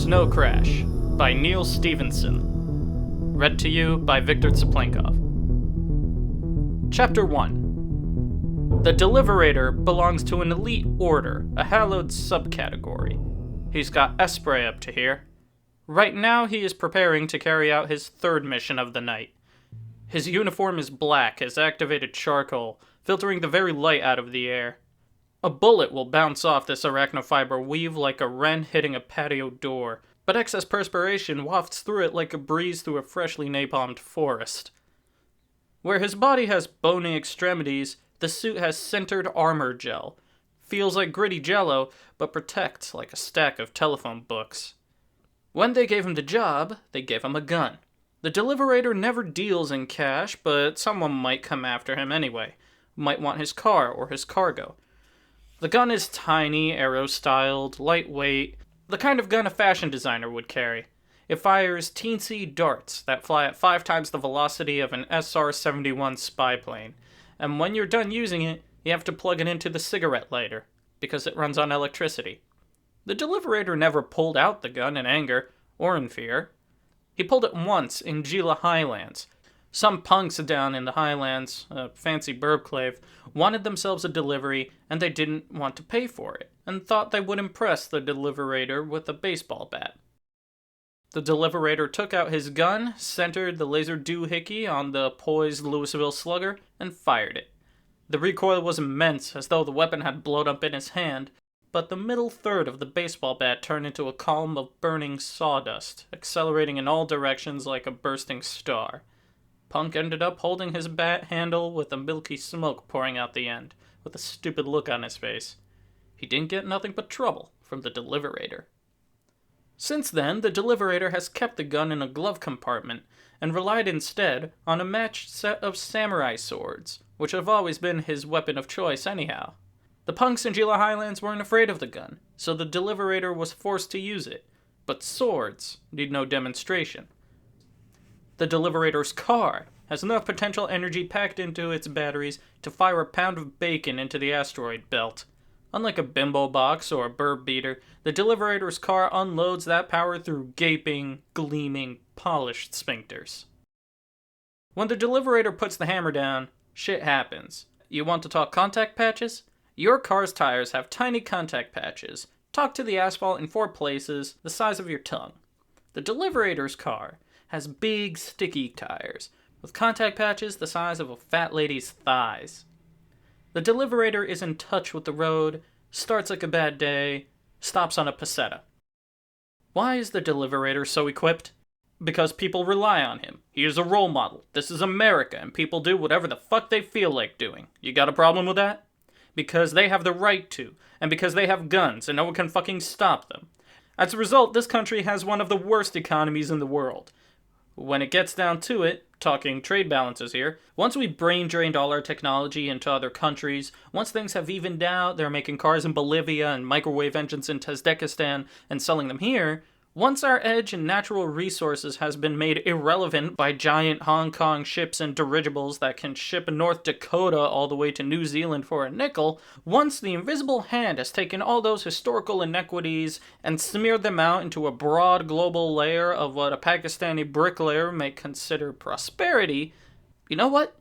Snow Crash by Neal Stephenson. Read to you by Victor Tsaplenkov. Chapter 1. The Deliberator belongs to an elite order, a hallowed subcategory. He's got Esprit up to here. Right now he is preparing to carry out his third mission of the night. His uniform is black as activated charcoal, filtering the very light out of the air. A bullet will bounce off this arachnofiber weave like a wren hitting a patio door, but excess perspiration wafts through it like a breeze through a freshly napalmed forest. Where his body has bony extremities, the suit has sintered armor gel. Feels like gritty jello, but protects like a stack of telephone books. When they gave him the job, they gave him a gun. The Deliberator never deals in cash, but someone might come after him anyway. Might want his car or his cargo. The gun is tiny, arrow-styled, lightweight, the kind of gun a fashion designer would carry. It fires teensy darts that fly at 5 times the velocity of an SR-71 spy plane, and when you're done using it, you have to plug it into the cigarette lighter, because it runs on electricity. The Deliberator never pulled out the gun in anger, or in fear. He pulled it once in Gila Highlands. Some punks down in the Highlands, a fancy burbclave, wanted themselves a delivery, and they didn't want to pay for it, and thought they would impress the Deliberator with a baseball bat. The Deliberator took out his gun, centered the laser doohickey on the poised Louisville Slugger, and fired it. The recoil was immense, as though the weapon had blown up in his hand, but the middle third of the baseball bat turned into a column of burning sawdust, accelerating in all directions like a bursting star. Punk ended up holding his bat handle with a milky smoke pouring out the end, with a stupid look on his face. He didn't get nothing but trouble from the Deliberator. Since then, the Deliberator has kept the gun in a glove compartment, and relied instead on a matched set of samurai swords, which have always been his weapon of choice anyhow. The punks in Gila Highlands weren't afraid of the gun, so the Deliberator was forced to use it, but swords need no demonstration. The Deliberator's car has enough potential energy packed into its batteries to fire a pound of bacon into the asteroid belt. Unlike a bimbo box or a burb beater, the Deliberator's car unloads that power through gaping, gleaming, polished sphincters. When the Deliberator puts the hammer down, shit happens. You want to talk contact patches? Your car's tires have tiny contact patches. Talk to the asphalt in 4 places, the size of your tongue. The Deliberator's car has big, sticky tires, with contact patches the size of a fat lady's thighs. The Deliberator is in touch with the road, starts like a bad day, stops on a peseta. Why is the Deliberator so equipped? Because people rely on him. He is a role model. This is America, and people do whatever the fuck they feel like doing. You got a problem with that? Because they have the right to, and because they have guns, and no one can fucking stop them. As a result, this country has one of the worst economies in the world. When it gets down to it, talking trade balances here, once we brain-drained all our technology into other countries, once things have evened out, they're making cars in Bolivia and microwave engines in Tajikistan and selling them here, once our edge in natural resources has been made irrelevant by giant Hong Kong ships and dirigibles that can ship North Dakota all the way to New Zealand for a nickel, once the invisible hand has taken all those historical inequities and smeared them out into a broad global layer of what a Pakistani bricklayer may consider prosperity, you know what?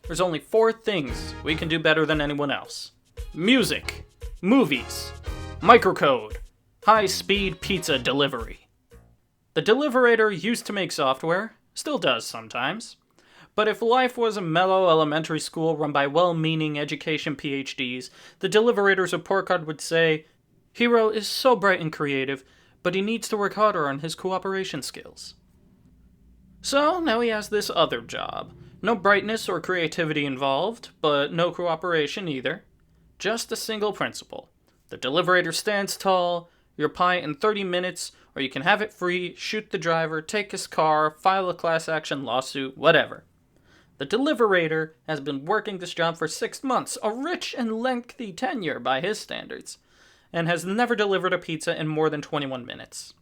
There's only 4 things we can do better than anyone else. Music, movies, microcode, high-speed pizza delivery. The Deliberator used to make software, still does sometimes, but if life was a mellow elementary school run by well-meaning education PhDs, the Deliberator's report card would say, "Hero is so bright and creative, but he needs to work harder on his cooperation skills." So now he has this other job. No brightness or creativity involved, but no cooperation either. Just a single principle. The Deliberator stands tall, your pie in 30 minutes, or you can have it free, shoot the driver, take his car, file a class action lawsuit, whatever. The Deliberator has been working this job for 6 months, a rich and lengthy tenure by his standards, and has never delivered a pizza in more than 21 minutes.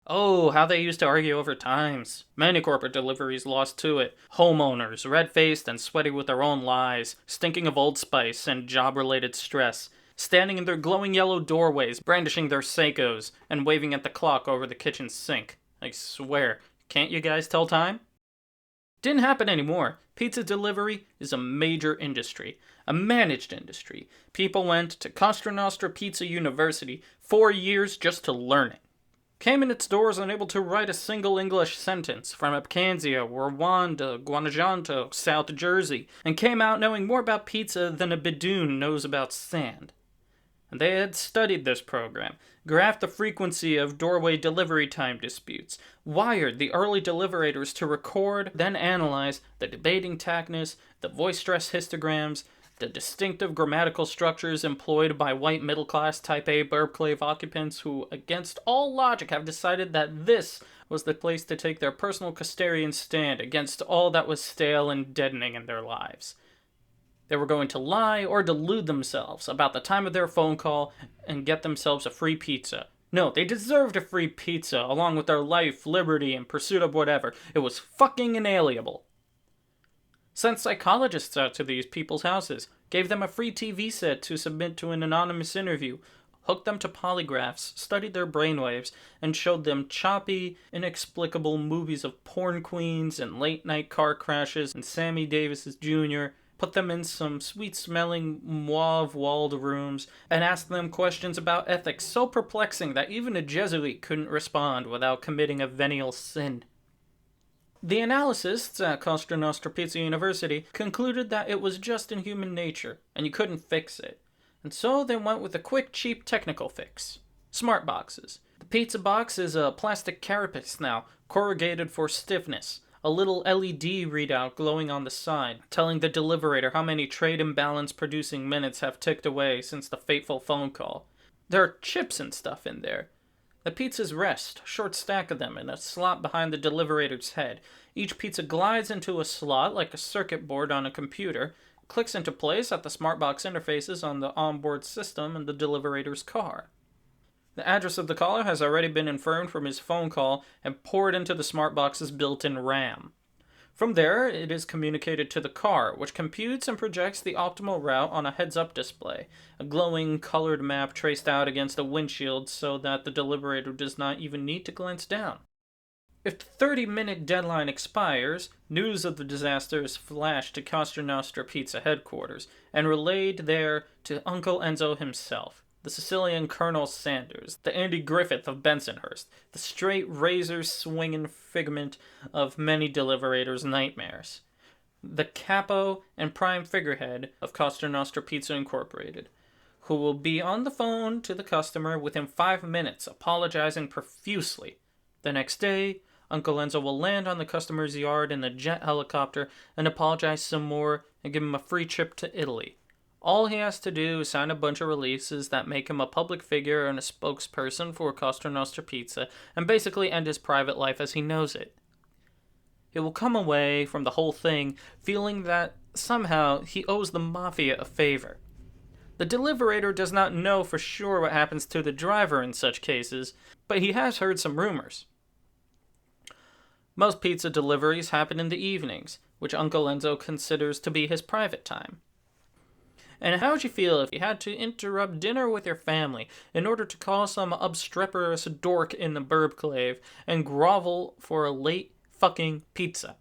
Oh, how they used to argue over times. Many corporate deliveries lost to it. Homeowners, red-faced and sweaty with their own lies, stinking of Old Spice and job-related stress, standing in their glowing yellow doorways, brandishing their Seikos, and waving at the clock over the kitchen sink. I swear, can't you guys tell time? Didn't happen anymore. Pizza delivery is a major industry, a managed industry. People went to Costa Nostra Pizza University 4 years just to learn it. Came in its doors unable to write a single English sentence from Abkhazia, Rwanda, Guanajuato, South Jersey, and came out knowing more about pizza than a Bedouin knows about sand. And they had studied this program, graphed the frequency of doorway delivery time disputes, wired the early deliverators to record, then analyze the debating tactness, the voice stress histograms, the distinctive grammatical structures employed by white middle-class Type A burb-clave occupants who, against all logic, have decided that this was the place to take their personal Custerian stand against all that was stale and deadening in their lives. They were going to lie or delude themselves about the time of their phone call and get themselves a free pizza. No, they deserved a free pizza along with their life, liberty, and pursuit of whatever. It was fucking inalienable. Sent psychologists out to these people's houses, gave them a free TV set to submit to an anonymous interview, hooked them to polygraphs, studied their brainwaves, and showed them choppy, inexplicable movies of porn queens and late-night car crashes and Sammy Davis Jr., put them in some sweet-smelling mauve-walled rooms, and asked them questions about ethics so perplexing that even a Jesuit couldn't respond without committing a venial sin. The analysts at Costa Nostra Pizza University concluded that it was just in human nature, and you couldn't fix it. And so they went with a quick, cheap technical fix. Smart boxes. The pizza box is a plastic carapace now, corrugated for stiffness. A little LED readout glowing on the side, telling the deliberator how many trade imbalance producing minutes have ticked away since the fateful phone call. There are chips and stuff in there. The pizzas rest, short stack of them, in a slot behind the deliberator's head. Each pizza glides into a slot like a circuit board on a computer, clicks into place at the SmartBox interfaces on the onboard system in the deliberator's car. The address of the caller has already been infirmed from his phone call and poured into the SmartBox's built-in RAM. From there, it is communicated to the car, which computes and projects the optimal route on a heads-up display, a glowing, colored map traced out against a windshield so that the deliberator does not even need to glance down. If the 30-minute deadline expires, news of the disaster is flashed to Costa Nostra Pizza headquarters and relayed there to Uncle Enzo himself, the Sicilian Colonel Sanders, the Andy Griffith of Bensonhurst, the straight razor-swinging figment of many deliberators' nightmares, the capo and prime figurehead of Costa Nostra Pizza Incorporated, who will be on the phone to the customer within 5 minutes, apologizing profusely. The next day, Uncle Enzo will land on the customer's yard in a jet helicopter and apologize some more and give him a free trip to Italy. All he has to do is sign a bunch of releases that make him a public figure and a spokesperson for Costa Nostra Pizza, and basically end his private life as he knows it. He will come away from the whole thing feeling that somehow he owes the Mafia a favor. The deliberator does not know for sure what happens to the driver in such cases, but he has heard some rumors. Most pizza deliveries happen in the evenings, which Uncle Enzo considers to be his private time. And how would you feel if you had to interrupt dinner with your family in order to call some obstreperous dork in the burbclave and grovel for a late fucking pizza?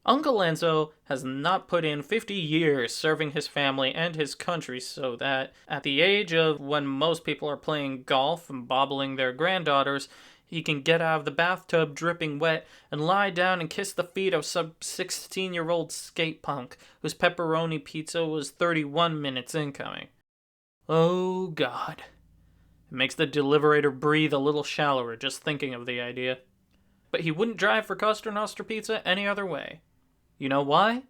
Uncle Enzo has not put in 50 years serving his family and his country so that, at the age of when most people are playing golf and bobbling their granddaughters, he can get out of the bathtub dripping wet and lie down and kiss the feet of some 16-year-old skate punk whose pepperoni pizza was 31 minutes incoming. Oh, God. It makes the deliberator breathe a little shallower just thinking of the idea. But he wouldn't drive for Costa Nostra Pizza any other way. You know why?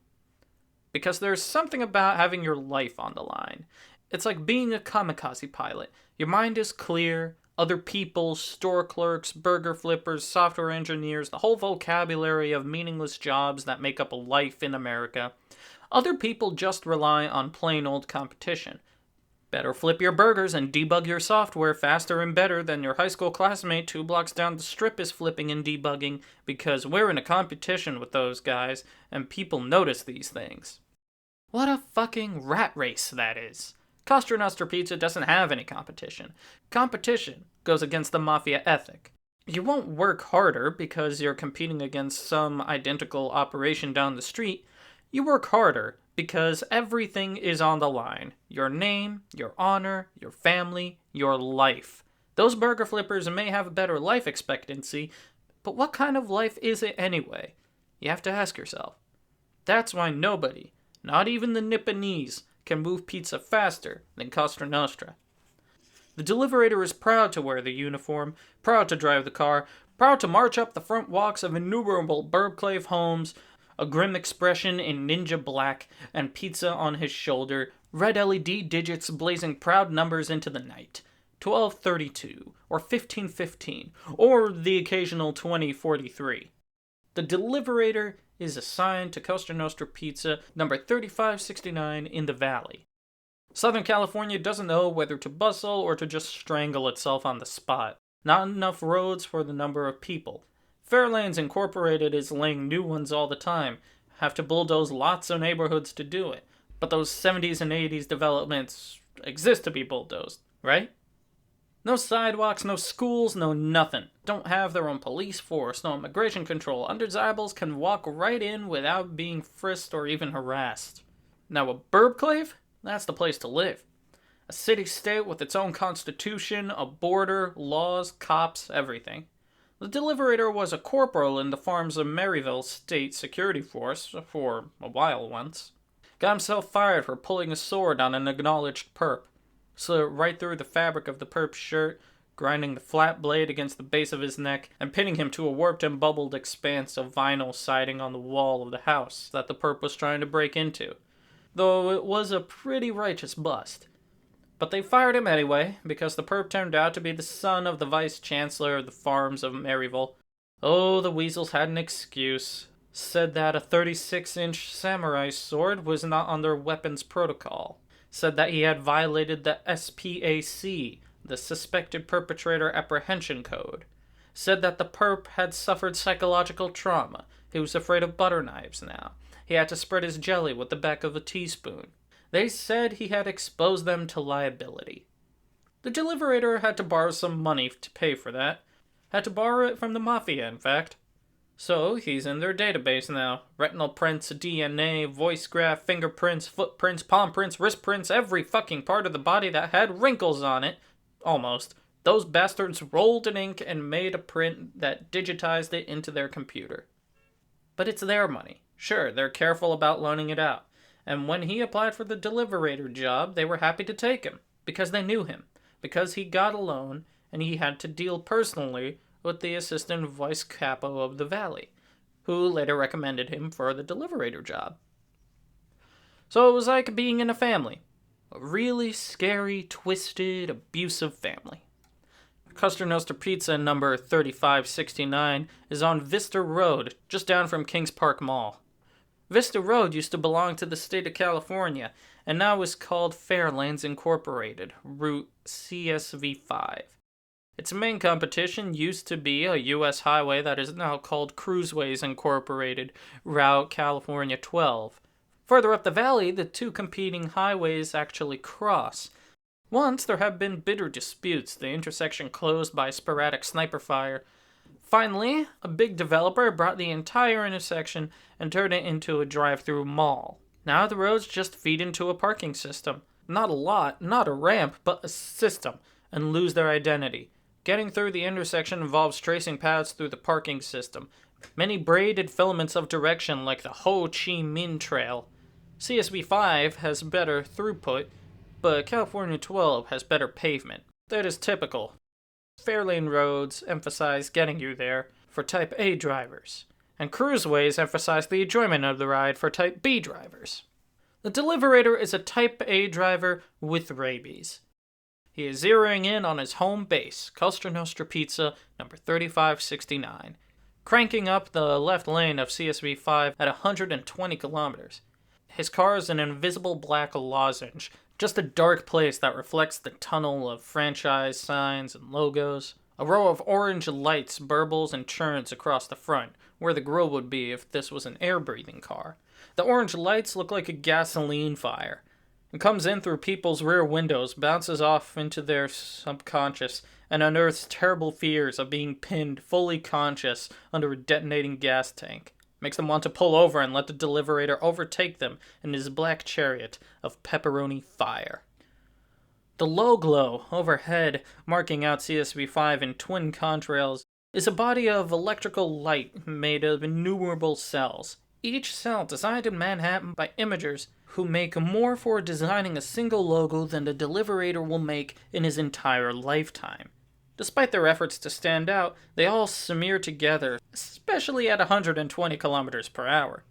Because there's something about having your life on the line. It's like being a kamikaze pilot. Your mind is clear. Other people, store clerks, burger flippers, software engineers, the whole vocabulary of meaningless jobs that make up a life in America. Other people just rely on plain old competition. Better flip your burgers and debug your software faster and better than your high school classmate 2 blocks down the strip is flipping and debugging, because we're in a competition with those guys, and people notice these things. What a fucking rat race that is. Costa Nostra Pizza doesn't have any competition. Competition goes against the mafia ethic. You won't work harder because you're competing against some identical operation down the street. You work harder because everything is on the line. Your name, your honor, your family, your life. Those burger flippers may have a better life expectancy, but what kind of life is it anyway? You have to ask yourself. That's why nobody, not even the Nipponese, can move pizza faster than Costa Nostra. The Deliverator is proud to wear the uniform, proud to drive the car, proud to march up the front walks of innumerable Burbclave homes, a grim expression in ninja black, and pizza on his shoulder, red LED digits blazing proud numbers into the night. 1232, or 1515, or the occasional 2043. The Deliverator is assigned to Costa Nostra Pizza number 3569 in the Valley. Southern California doesn't know whether to bustle or to just strangle itself on the spot. Not enough roads for the number of people. Fairlanes Incorporated is laying new ones all the time. Have to bulldoze lots of neighborhoods to do it. But those 70s and 80s developments exist to be bulldozed, right? No sidewalks, no schools, no nothing. Don't have their own police force, no immigration control. Undesirables can walk right in without being frisked or even harassed. Now a burbclave? That's the place to live. A city-state with its own constitution, a border, laws, cops, everything. The Deliverator was a corporal in the farms of Maryville State Security Force for a while once. Got himself fired for pulling a sword on an acknowledged perp. Slid it right through the fabric of the perp's shirt, grinding the flat blade against the base of his neck, and pinning him to a warped and bubbled expanse of vinyl siding on the wall of the house that the perp was trying to break into. Though it was a pretty righteous bust. But they fired him anyway, because the perp turned out to be the son of the vice-chancellor of the farms of Maryville. Oh, the weasels had an excuse. Said that a 36-inch samurai sword was not on their weapons protocol. Said that he had violated the SPAC, the Suspected Perpetrator Apprehension Code. Said that the perp had suffered psychological trauma. He was afraid of butter knives now. He had to spread his jelly with the back of a teaspoon. They said he had exposed them to liability. The Deliverator had to borrow some money to pay for that. Had to borrow it from the Mafia, in fact. So he's in their database now. Retinal prints, DNA, voice graph, fingerprints, footprints, palm prints, wrist prints, every fucking part of the body that had wrinkles on it. Almost. Those bastards rolled in ink and made a print that digitized it into their computer. But it's their money. Sure, they're careful about loaning it out. And when he applied for the Deliverator job, they were happy to take him. Because they knew him. Because he got a loan, and he had to deal personally with the assistant vice capo of the Valley, who later recommended him for the Deliverator job. So it was like being in a family. A really scary, twisted, abusive family. Costa Nostra Pizza number 3569 is on Vista Road, just down from Kings Park Mall. Vista Road used to belong to the state of California, and now is called Fairlanes Incorporated, Route CSV5. Its main competition used to be a U.S. highway that is now called Cruiseways Incorporated, Route California 12. Further up the valley, the two competing highways actually cross. Once there have been bitter disputes, the intersection closed by sporadic sniper fire. Finally, a big developer brought the entire intersection and turned it into a drive-through mall. Now the roads just feed into a parking system. Not a lot, not a ramp, but a system, and lose their identity. Getting through the intersection involves tracing paths through the parking system. Many braided filaments of direction like the Ho Chi Minh Trail. CSV5 has better throughput, but California 12 has better pavement. That is typical. Fairlane roads emphasize getting you there for Type A drivers, and cruiseways emphasize the enjoyment of the ride for Type B drivers. The Deliverator is a Type A driver with rabies. He is zeroing in on his home base, Costa Nostra Pizza, number 3569, cranking up the left lane of CSV5 at 120 kilometers. His car is an invisible black lozenge, just a dark place that reflects the tunnel of franchise signs and logos. A row of orange lights burbles and churns across the front, where the grill would be if this was an air-breathing car. The orange lights look like a gasoline fire. It comes in through people's rear windows, bounces off into their subconscious, and unearths terrible fears of being pinned fully conscious under a detonating gas tank. Makes them want to pull over and let the Deliberator overtake them in his black chariot of pepperoni fire. The low glow overhead, marking out CSB-5 in twin contrails, is a body of electrical light made of innumerable cells. Each cell designed in Manhattan by imagers who make more for designing a single logo than the Deliberator will make in his entire lifetime. Despite their efforts to stand out, they all smear together, especially at 120 kilometers per hour.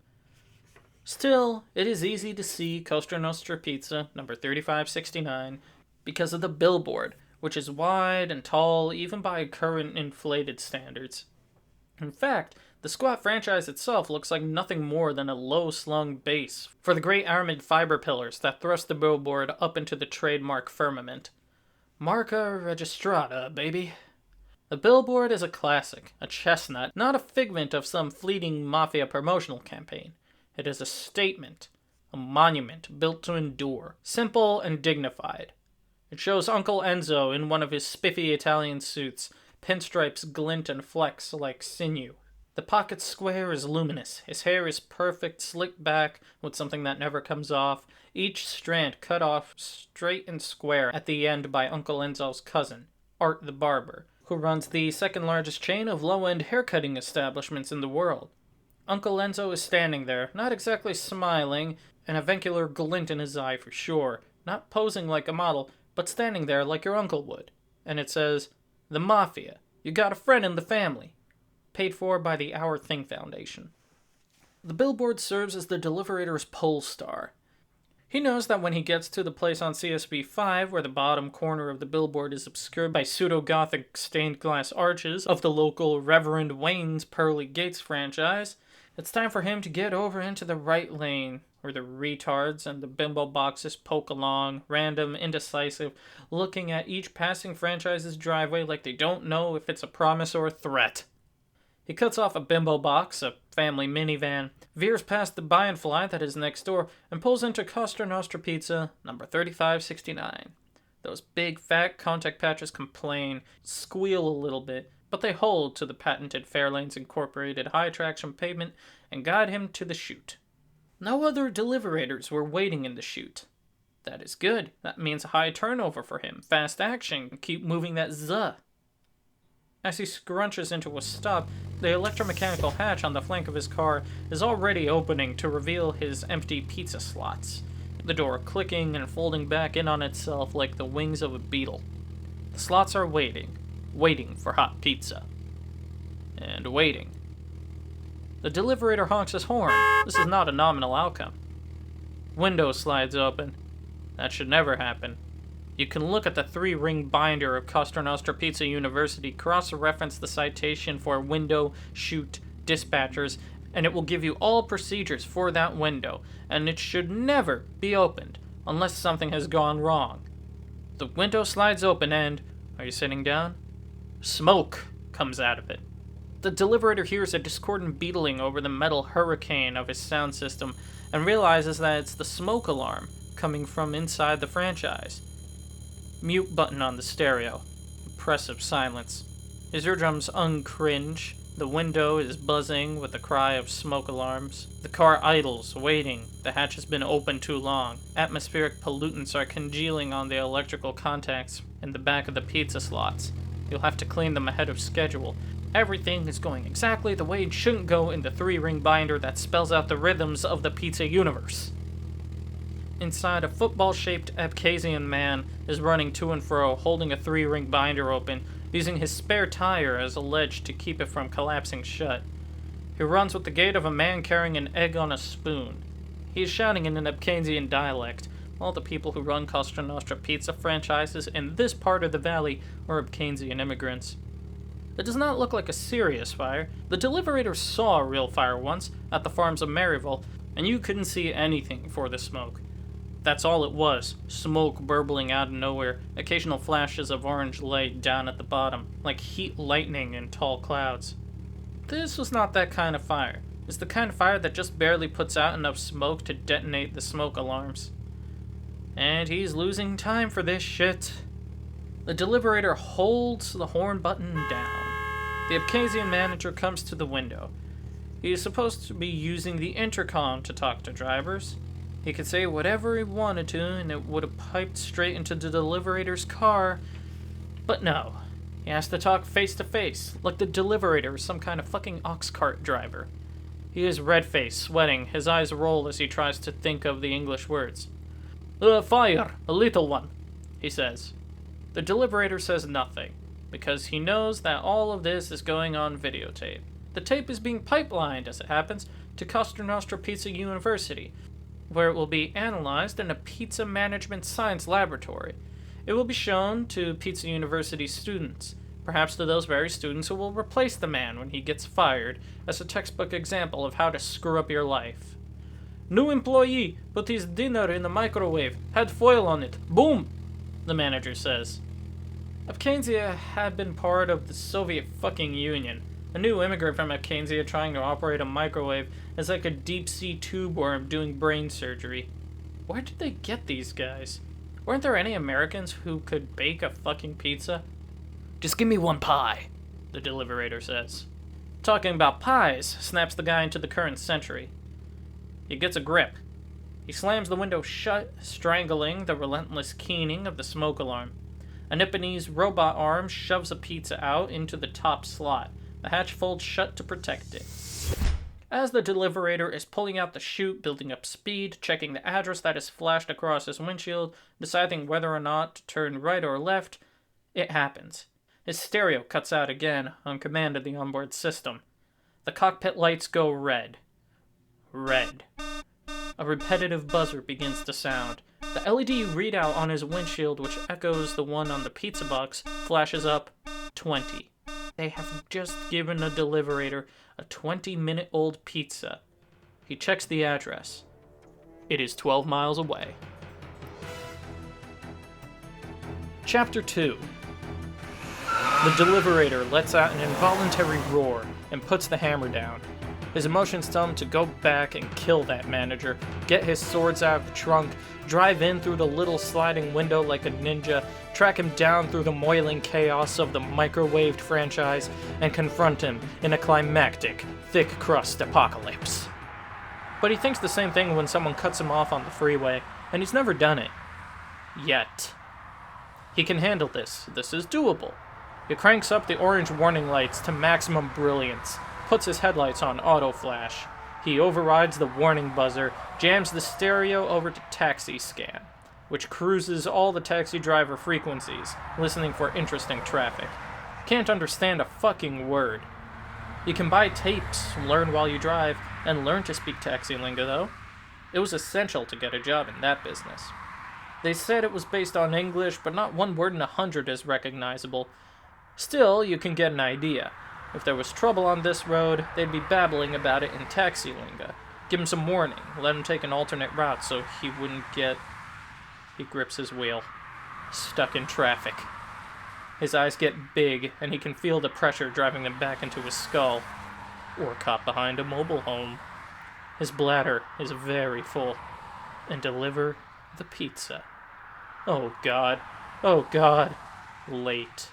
Still, it is easy to see Costa Nostra Pizza, number 3569, because of the billboard, which is wide and tall even by current inflated standards. In fact, the squat franchise itself looks like nothing more than a low-slung base for the great aramid fiber pillars that thrust the billboard up into the trademark firmament. Marca registrata, baby. The billboard is a classic, a chestnut, not a figment of some fleeting mafia promotional campaign. It is a statement, a monument built to endure, simple and dignified. It shows Uncle Enzo in one of his spiffy Italian suits. Pinstripes glint and flex like sinew. The pocket square is luminous. His hair is perfect, slicked back with something that never comes off, each strand cut off straight and square at the end by Uncle Enzo's cousin, Art the Barber, who runs the second largest chain of low-end haircutting establishments in the world. Uncle Enzo is standing there, not exactly smiling, an avuncular glint in his eye for sure, not posing like a model, but standing there like your uncle would. And it says, "The Mafia. You got a friend in the family." Paid for by the Our Thing Foundation. The billboard serves as the Deliberator's pole star. He knows that when he gets to the place on CSB-5 where the bottom corner of the billboard is obscured by pseudo-Gothic stained glass arches of the local Reverend Wayne's Pearly Gates franchise, it's time for him to get over into the right lane, where the retards and the bimbo boxes poke along, random, indecisive, looking at each passing franchise's driveway like they don't know if it's a promise or a threat. He cuts off a bimbo box, a family minivan, veers past the buy and fly that is next door, and pulls into Costa Nostra Pizza, number 3569. Those big, fat contact patches complain, squeal a little bit, but they hold to the patented Fairlanes Incorporated high-traction pavement and guide him to the chute. No other Deliberators were waiting in the chute. That is good. That means a high turnover for him, fast action, keep moving that zuh. As he scrunches into a stop, the electromechanical hatch on the flank of his car is already opening to reveal his empty pizza slots, the door clicking and folding back in on itself like the wings of a beetle. The slots are waiting for hot pizza. And waiting. The Deliberator honks his horn. This is not a nominal outcome. Window slides open. That should never happen. You can look at the 3-ring binder of Costa Nostra Pizza University, cross-reference the citation for window, chute, dispatchers, and it will give you all procedures for that window, and it should never be opened, unless something has gone wrong. The window slides open and, are you sitting down? Smoke comes out of it. The Deliberator hears a discordant beetling over the metal hurricane of his sound system, and realizes that it's the smoke alarm coming from inside the franchise. Mute button on the stereo. Oppressive silence. His eardrums uncringe. The window is buzzing with the cry of smoke alarms. The car idles, waiting. The hatch has been open too long. Atmospheric pollutants are congealing on the electrical contacts in the back of the pizza slots. You'll have to clean them ahead of schedule. Everything is going exactly the way it shouldn't go in the 3-ring binder that spells out the rhythms of the pizza universe. Inside, a football-shaped Abkhazian man is running to and fro, holding a 3-ring binder open, using his spare tire as a ledge to keep it from collapsing shut. He runs with the gait of a man carrying an egg on a spoon. He is shouting in an Abkhazian dialect. All the people who run Costa Nostra Pizza franchises in this part of the valley are Abkhazian immigrants. It does not look like a serious fire. The Deliberator saw a real fire once, at the farms of Maryville, and you couldn't see anything for the smoke. That's all it was, smoke burbling out of nowhere, occasional flashes of orange light down at the bottom, like heat lightning in tall clouds. This was not that kind of fire. It's the kind of fire that just barely puts out enough smoke to detonate the smoke alarms. And he's losing time for this shit. The deliberator holds the horn button down. The Abkhazian manager comes to the window. He is supposed to be using the intercom to talk to drivers. He could say whatever he wanted to, and it would have piped straight into the deliberator's car. But no. He has to talk face to face, like the deliberator is some kind of fucking ox cart driver. He is red-faced, sweating. His eyes roll as he tries to think of the English words. Fire, a little one, he says. The deliberator says nothing, because he knows that all of this is going on videotape. The tape is being pipelined, as it happens, to Costa Nostra Pizza University, where it will be analyzed in a pizza management science laboratory. It will be shown to Pizza University students, perhaps to those very students who will replace the man when he gets fired, as a textbook example of how to screw up your life. New employee put his dinner in the microwave, had foil on it. Boom! The manager says. Abkhazia had been part of the Soviet fucking Union. A new immigrant from Abkhazia trying to operate a microwave is like a deep-sea tube worm doing brain surgery. Where did they get these guys? Weren't there any Americans who could bake a fucking pizza? Just give me one pie, the deliberator says. Talking about pies, snaps the guy into the current century. He gets a grip. He slams the window shut, strangling the relentless keening of the smoke alarm. A Nipponese robot arm shoves a pizza out into the top slot. The hatch folds shut to protect it. As the deliberator is pulling out the chute, building up speed, checking the address that is flashed across his windshield, deciding whether or not to turn right or left, it happens. His stereo cuts out again on command of the onboard system. The cockpit lights go red. Red. A repetitive buzzer begins to sound. The LED readout on his windshield, which echoes the one on the pizza box, flashes up 20. They have just given a deliberator a 20-minute-old pizza. He checks the address. It is 12 miles away. Chapter 2. The deliberator lets out an involuntary roar and puts the hammer down. His emotions tell him to go back and kill that manager, get his swords out of the trunk, drive in through the little sliding window like a ninja, track him down through the moiling chaos of the microwaved franchise, and confront him in a climactic, thick-crust apocalypse. But he thinks the same thing when someone cuts him off on the freeway, and he's never done it. Yet. He can handle this. This is doable. He cranks up the orange warning lights to maximum brilliance, puts his headlights on auto flash. He overrides the warning buzzer, jams the stereo over to taxi scan, which cruises all the taxi driver frequencies, listening for interesting traffic. Can't understand a fucking word. You can buy tapes, learn while you drive, and learn to speak taxi lingo though. It was essential to get a job in that business. They said it was based on English, but not one word in 100 is recognizable. Still, you can get an idea. If there was trouble on this road, they'd be babbling about it in taxi lingo. Give him some warning, let him take an alternate route so he wouldn't get... He grips his wheel. Stuck in traffic. His eyes get big, and he can feel the pressure driving them back into his skull. Or caught behind a mobile home. His bladder is very full. And deliver the pizza. Oh God. Oh God. Late.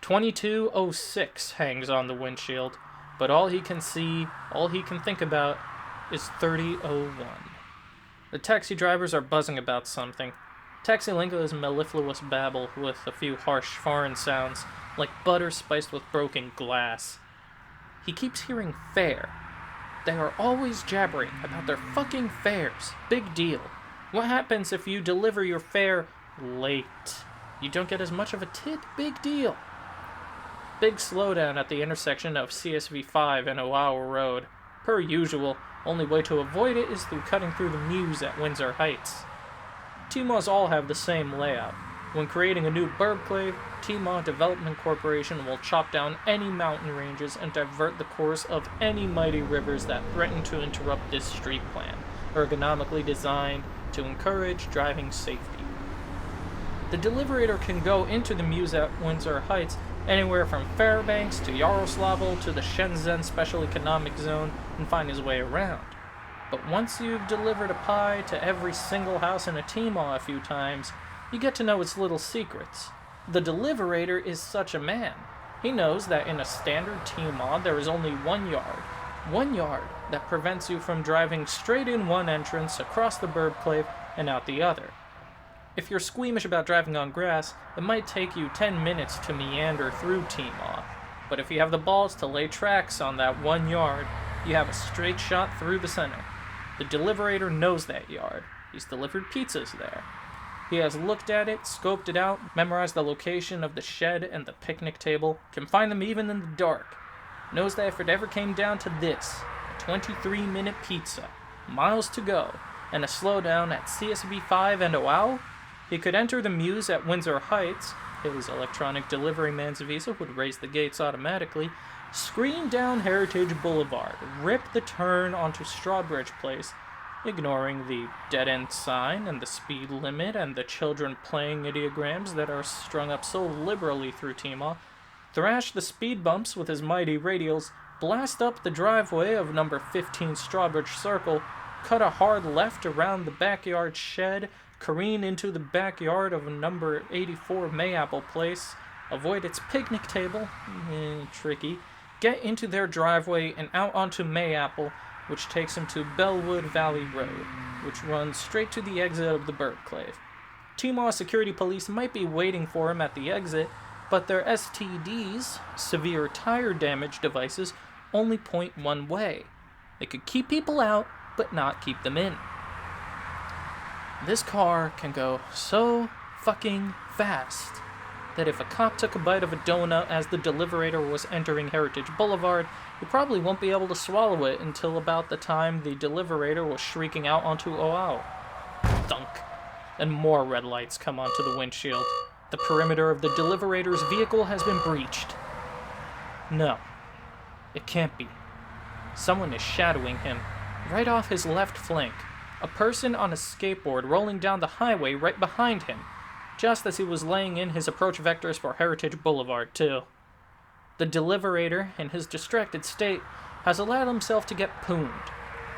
22:06 hangs on the windshield, but all he can see, all he can think about, is 30:01. The taxi drivers are buzzing about something. Taxi lingo is mellifluous babble with a few harsh foreign sounds, like butter spiced with broken glass. He keeps hearing fare. They are always jabbering about their fucking fares. Big deal. What happens if you deliver your fare late? You don't get as much of a tip? Big deal. Big slowdown at the intersection of CSV 5 and Oahu Road. Per usual, only way to avoid it is through cutting through the Mews at Windsor Heights. TMAs all have the same layout. When creating a new burbclave, TMA Development Corporation will chop down any mountain ranges and divert the course of any mighty rivers that threaten to interrupt this street plan, ergonomically designed to encourage driving safety. The deliberator can go into the Mews at Windsor Heights anywhere from Fairbanks to Yaroslavl to the Shenzhen Special Economic Zone and find his way around. But once you've delivered a pie to every single house in a T-Mall a few times, you get to know its little secrets. The deliverator is such a man. He knows that in a standard T-Mall there is only 1 yard. 1 yard that prevents you from driving straight in one entrance, across the birdclave, and out the other. If you're squeamish about driving on grass, it might take you 10 minutes to meander through T-Mall. But if you have the balls to lay tracks on that 1 yard, you have a straight shot through the center. The deliverator knows that yard. He's delivered pizzas there. He has looked at it, scoped it out, memorized the location of the shed and the picnic table, can find them even in the dark. Knows that if it ever came down to this, a 23-minute pizza, miles to go, and a slowdown at CSB 5 and a wow, he could enter the Muse at Windsor Heights, his electronic delivery man's visa would raise the gates automatically, screen down Heritage Boulevard, rip the turn onto Strawbridge Place, ignoring the dead-end sign and the speed limit and the children playing ideograms that are strung up so liberally through T-Mall, thrash the speed bumps with his mighty radials, blast up the driveway of number 15 Strawbridge Circle, cut a hard left around the backyard shed, careen into the backyard of number 84 Mayapple Place, avoid its picnic table, tricky, get into their driveway and out onto Mayapple, which takes him to Bellwood Valley Road, which runs straight to the exit of the birdclave. T-Mall security police might be waiting for him at the exit, but their STDs, severe tire damage devices, only point one way. They could keep people out, but not keep them in. This car can go so fucking fast that if a cop took a bite of a donut as the deliverator was entering Heritage Boulevard, he probably won't be able to swallow it until about the time the deliverator was shrieking out onto Oahu. Thunk. And more red lights come onto the windshield. The perimeter of the deliverator's vehicle has been breached. No, it can't be. Someone is shadowing him, right off his left flank. A person on a skateboard rolling down the highway right behind him, just as he was laying in his approach vectors for Heritage Boulevard, too. The deliverator, in his distracted state, has allowed himself to get pooned,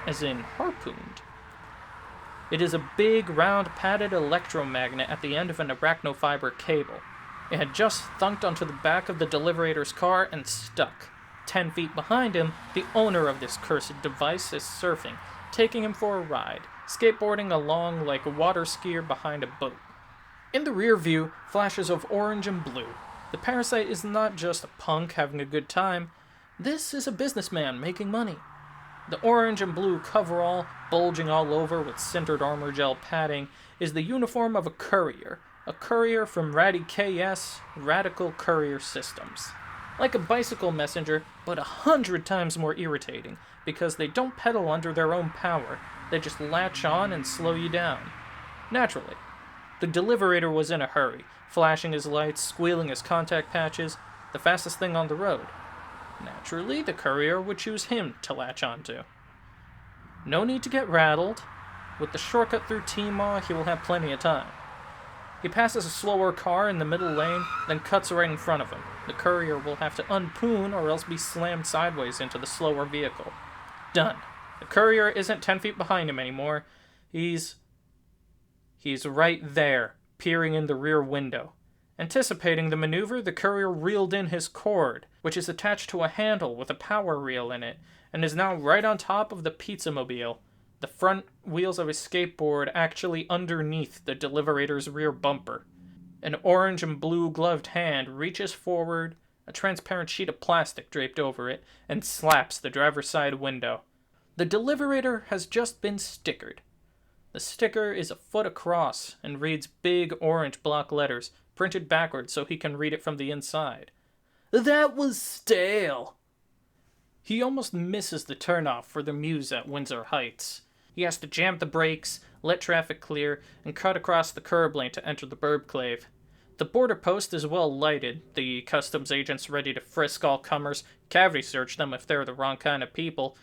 as in harpooned. It is a big, round, padded electromagnet at the end of an arachnofiber cable. It had just thunked onto the back of the deliverator's car and stuck. 10 feet behind him, the owner of this cursed device is surfing, taking him for a ride, skateboarding along like a water skier behind a boat. In the rear view, flashes of orange and blue. The parasite is not just a punk having a good time. This is a businessman making money. The orange and blue coverall, bulging all over with sintered armor gel padding, is the uniform of a courier from Ratty KS, Radical Courier Systems. Like a bicycle messenger, but 100 times more irritating, because they don't pedal under their own power, they just latch on and slow you down. Naturally. The deliverator was in a hurry, flashing his lights, squealing his contact patches, the fastest thing on the road. Naturally, the courier would choose him to latch onto. No need to get rattled. With the shortcut through T-Mall, he will have plenty of time. He passes a slower car in the middle lane, then cuts right in front of him. The courier will have to unpoon or else be slammed sideways into the slower vehicle. Done. The courier isn't 10 feet behind him anymore. He's right there, peering in the rear window. Anticipating the maneuver, the courier reeled in his cord, which is attached to a handle with a power reel in it, and is now right on top of the pizza-mobile, the front wheels of his skateboard actually underneath the deliverator's rear bumper. An orange and blue gloved hand reaches forward, a transparent sheet of plastic draped over it, and slaps the driver's side window. The deliverator has just been stickered. The sticker is a foot across and reads big orange block letters, printed backwards so he can read it from the inside. That was stale. He almost misses the turnoff for the Muse at Windsor Heights. He has to jam the brakes, let traffic clear, and cut across the curb lane to enter the birdclave. The border post is well lighted, the customs agents ready to frisk all comers, cavity search them if they're the wrong kind of people,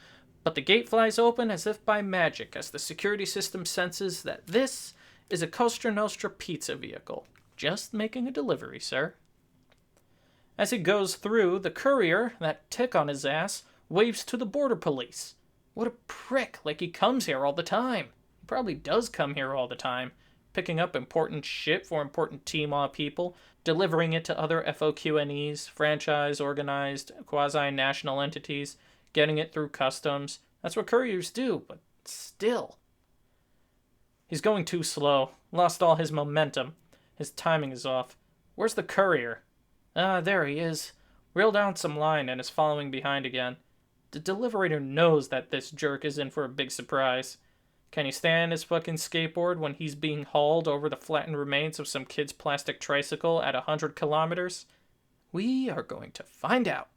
but the gate flies open as if by magic as the security system senses that this is a Costa Nostra pizza vehicle. Just making a delivery, sir. As he goes through, the courier, that tick on his ass, waves to the border police. What a prick, like he comes here all the time. He probably does come here all the time, picking up important shit for important T-Maw people, delivering it to other FOQNEs, franchise, organized, quasi-national entities, getting it through customs. That's what couriers do, but still. He's going too slow, lost all his momentum. His timing is off. Where's the courier? Ah, there he is. Reeled down some line and is following behind again. The deliverator knows that this jerk is in for a big surprise. Can he stand his fucking skateboard when he's being hauled over the flattened remains of some kid's plastic tricycle at 100 kilometers? We are going to find out.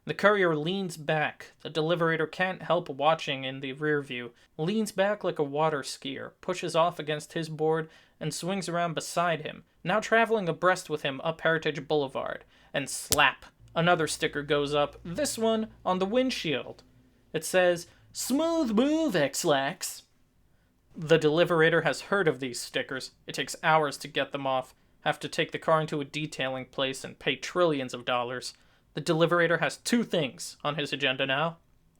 The courier leans back. The deliverator can't help watching in the rear view. Leans back like a water skier, pushes off against his board, and swings around beside him, now traveling abreast with him up Heritage Boulevard. And slap! Another sticker goes up, this one on the windshield. It says, "Smooth move, X-Lax." The deliverator has heard of these stickers. It takes hours to get them off. Have to take the car into a detailing place and pay trillions of dollars. The deliverator has two things on his agenda now.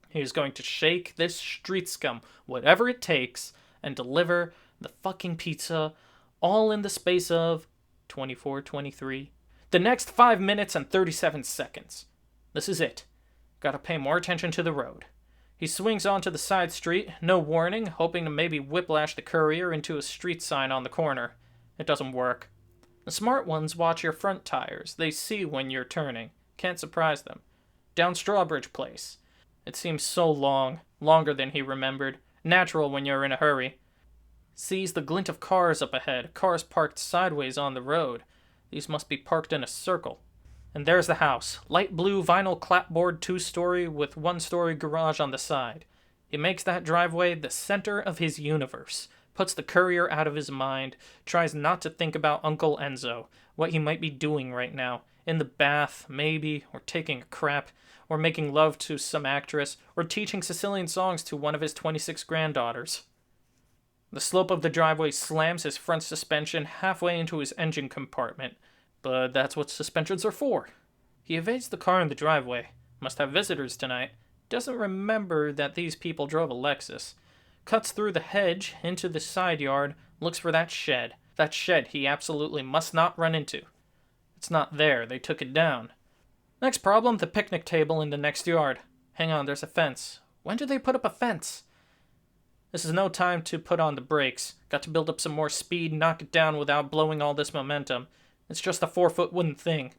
He is going to shake this street scum, whatever it takes, and deliver the fucking pizza, all in the space of 24-23. The next 5 minutes and 37 seconds. This is it. Gotta pay more attention to the road. He swings onto the side street, no warning, hoping to maybe whiplash the courier into a street sign on the corner. It doesn't work. The smart ones watch your front tires. They see when you're turning. Can't surprise them. Down Strawbridge Place. It seems so long, longer than he remembered. Natural when you're in a hurry. Sees the glint of cars up ahead, cars parked sideways on the road. These must be parked in a circle. And there's the house. Light blue vinyl clapboard 2-story with 1-story garage on the side. He makes that driveway the center of his universe. Puts the courier out of his mind. Tries not to think about Uncle Enzo. What he might be doing right now. In the bath, maybe, or taking a crap, or making love to some actress, or teaching Sicilian songs to one of his 26 granddaughters. The slope of the driveway slams his front suspension halfway into his engine compartment, but that's what suspensions are for. He evades the car in the driveway. Must have visitors tonight. Doesn't remember that these people drove a Lexus. Cuts through the hedge, into the side yard, looks for that shed. That shed he absolutely must not run into. It's not there, they took it down. Next problem, the picnic table in the next yard. Hang on, there's a fence. When do they put up a fence? This is no time to put on the brakes. Got to build up some more speed, knock it down without blowing all this momentum. It's just a 4-foot wooden thing.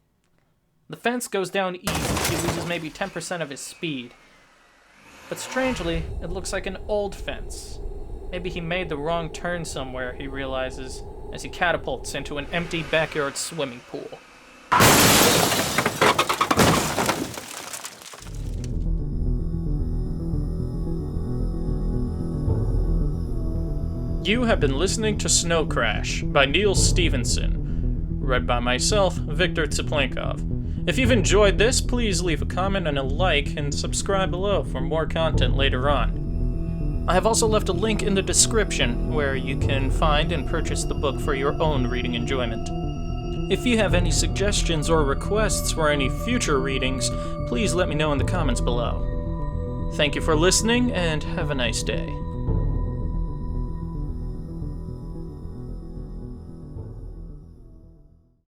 The fence goes down easy. He loses maybe 10% of his speed. But strangely, it looks like an old fence. Maybe he made the wrong turn somewhere, he realizes, as he catapults into an empty backyard swimming pool. You have been listening to Snow Crash by Neal Stephenson, read by myself, Victor Tsaplenkov. If you've enjoyed this, please leave a comment and a like, and subscribe below for more content later on. I have also left a link in the description where you can find and purchase the book for your own reading enjoyment. If you have any suggestions or requests for any future readings, please let me know in the comments below. Thank you for listening, and have a nice day.